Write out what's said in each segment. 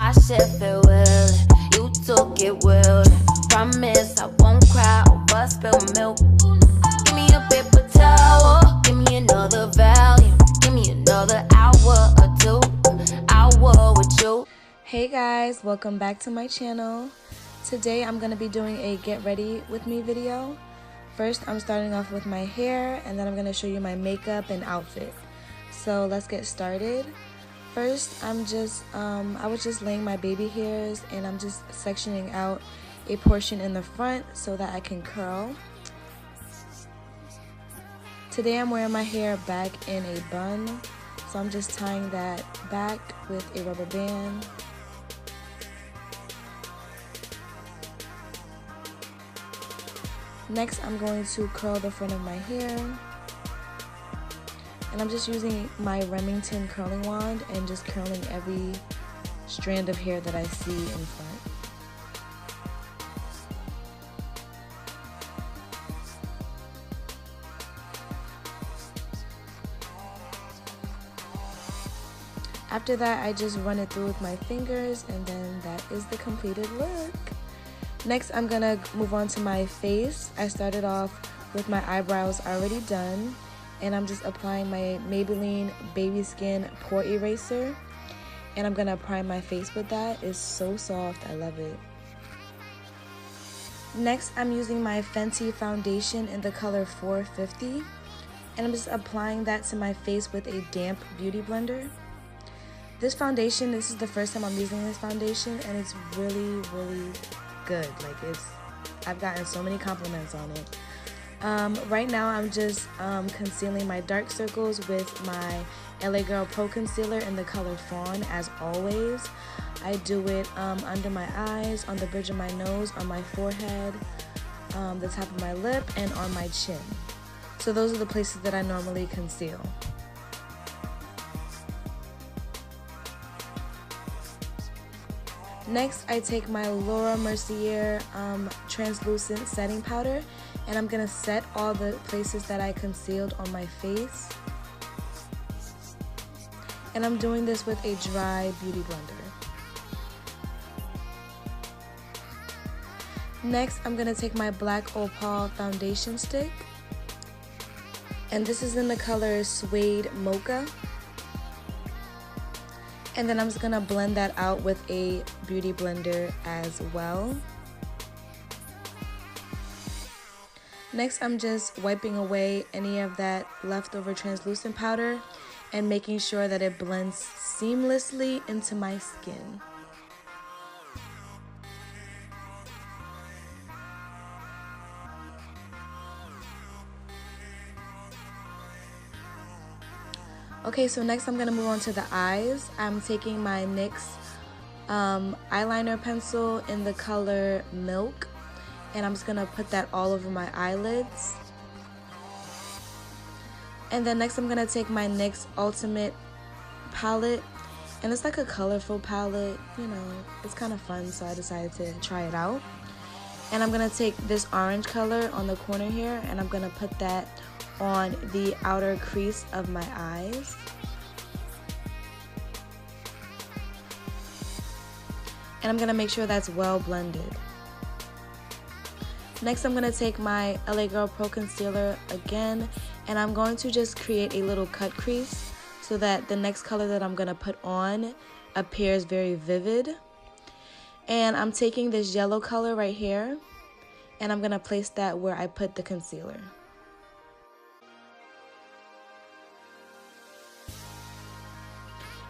I said farewell, you took it well. Promise I won't cry over spilled milk. Give me a paper towel, give me another volume, give me another hour or two, hour with you. Hey guys, welcome back to my channel. Today I'm going to be doing a get ready with me video. First I'm starting off with my hair, and then I'm going to show you my makeup and outfit. So let's get started. First I was just laying my baby hairs, and I'm just sectioning out a portion in the front so that I can curl. Today I'm wearing my hair back in a bun, so I'm just tying that back with a rubber band. Next, I'm going to curl the front of my hair, and I'm just using my Remington curling wand and just curling every strand of hair that I see in front. After that, I just run it through with my fingers, and then that is the completed look. Next, I'm gonna move on to my face. I started off with my eyebrows already done, and I'm just applying my Maybelline Baby Skin Pore Eraser, and I'm gonna prime my face with that. It's so soft, I love it. Next, I'm using my Fenty foundation in the color 450, and I'm just applying that to my face with a damp beauty blender. This is the first time I'm using this foundation, and it's really good. I've gotten so many compliments on it. Right now I'm just concealing my dark circles with my LA Girl Pro Concealer in the color Fawn, as always. I do it under my eyes, on the bridge of my nose, on my forehead, the top of my lip, and on my chin. So those are the places that I normally conceal. Next, I take my Laura Mercier translucent setting powder, and I'm gonna set all the places that I concealed on my face. And I'm doing this with a dry beauty blender. Next, I'm gonna take my Black Opal foundation stick, and this is in the color Suede Mocha. And then I'm just gonna blend that out with a beauty blender as well. Next, I'm just wiping away any of that leftover translucent powder and making sure that it blends seamlessly into my skin. Okay, so next I'm gonna move on to the eyes. I'm taking my NYX eyeliner pencil in the color Milk, and I'm just gonna put that all over my eyelids. And then next I'm gonna take my NYX Ultimate palette, and it's like a colorful palette, you know, it's kind of fun, so I decided to try it out. And I'm gonna take this orange color on the corner here, and I'm gonna put that on the outer crease of my eyes. And I'm gonna make sure that's well blended. Next, I'm gonna take my LA Girl Pro Concealer again, and I'm going to just create a little cut crease so that the next color that I'm gonna put on appears very vivid. And I'm taking this yellow color right here, and I'm gonna place that where I put the concealer.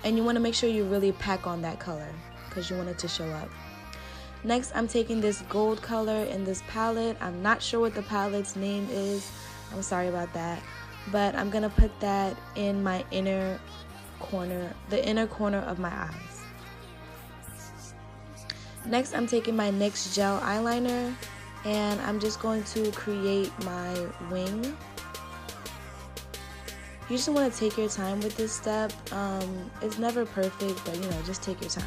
And you want to make sure you really pack on that color because you want it to show up. Next, I'm taking this gold color in this palette. I'm not sure what the palette's name is. I'm sorry about that. But I'm going to put that in my inner corner, the inner corner of my eyes. Next, I'm taking my NYX gel eyeliner, and I'm just going to create my wing. You just want to take your time with this step. It's never perfect, but you know, just take your time.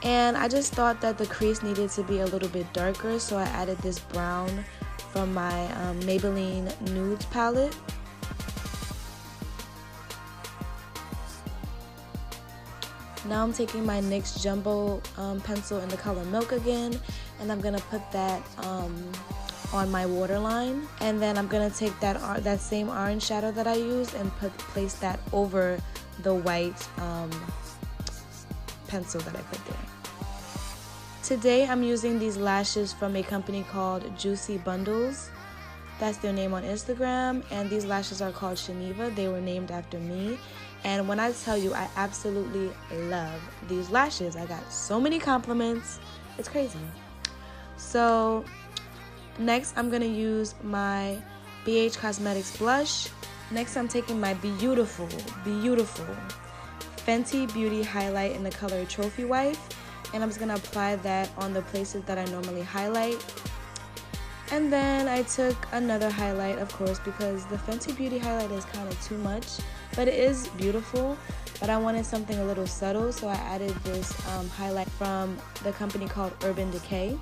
And I just thought that the crease needed to be a little bit darker, so I added this brown from my Maybelline Nudes palette. Now I'm taking my NYX Jumbo pencil in the color Milk again, and I'm gonna put that on my waterline. And then I'm gonna take that same orange shadow that I used and place that over the white pencil that I put there. Today I'm using these lashes from a company called Juicy Bundles. That's their name on Instagram, and these lashes are called Shaniva. They were named after me, and when I tell you, I absolutely love these lashes. I got so many compliments, it's crazy. So next I'm gonna use my BH Cosmetics blush. Next I'm taking my beautiful Fenty Beauty highlight in the color Trophy Wife, and I'm just gonna apply that on the places that I normally highlight. And then I took another highlight, of course, because the Fenty Beauty highlight is kind of too much, but it is beautiful. But I wanted something a little subtle, so I added this highlight from the company called Urban Decay.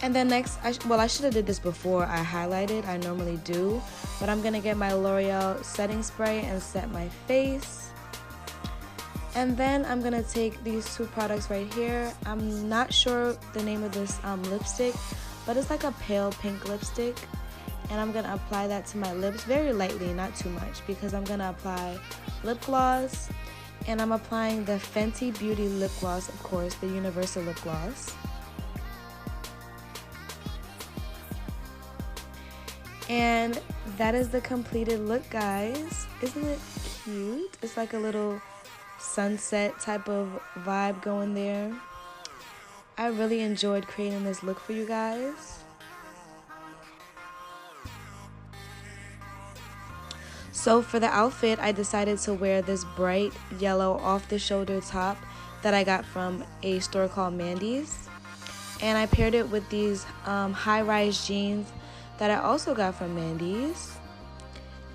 And then next, I should have did this before I highlighted. I normally do, but I'm gonna get my L'Oreal setting spray and set my face. And then I'm gonna take these two products right here. I'm not sure the name of this lipstick, but it's like a pale pink lipstick. And I'm gonna apply that to my lips very lightly, not too much, because I'm gonna apply lip gloss. And I'm applying the Fenty Beauty lip gloss, of course, the universal lip gloss. And that is the completed look, guys. Isn't it cute? It's like a little sunset type of vibe going there. I really enjoyed creating this look for you guys. So for the outfit, I decided to wear this bright yellow off the shoulder top that I got from a store called Mandy's, and I paired it with these high-rise jeans that I also got from Mandy's.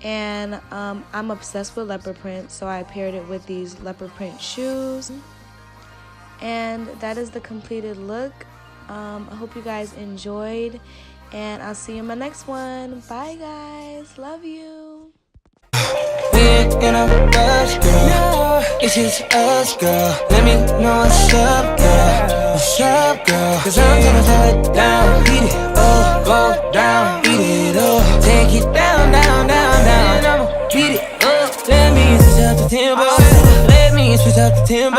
And I'm obsessed with leopard print, so I paired it with these leopard print shoes. And that is the completed look. I hope you guys enjoyed, and I'll see you in my next one. Bye guys, love you. We're in a rush, girl. It's just us, girl. Let me know what's up, girl. What's up, girl? Cause I'm gonna throw it down, beat it up, go down, beat it up, take it down, down, down, down. I'ma beat it up. Let me switch up the tempo. Let me switch up the tempo.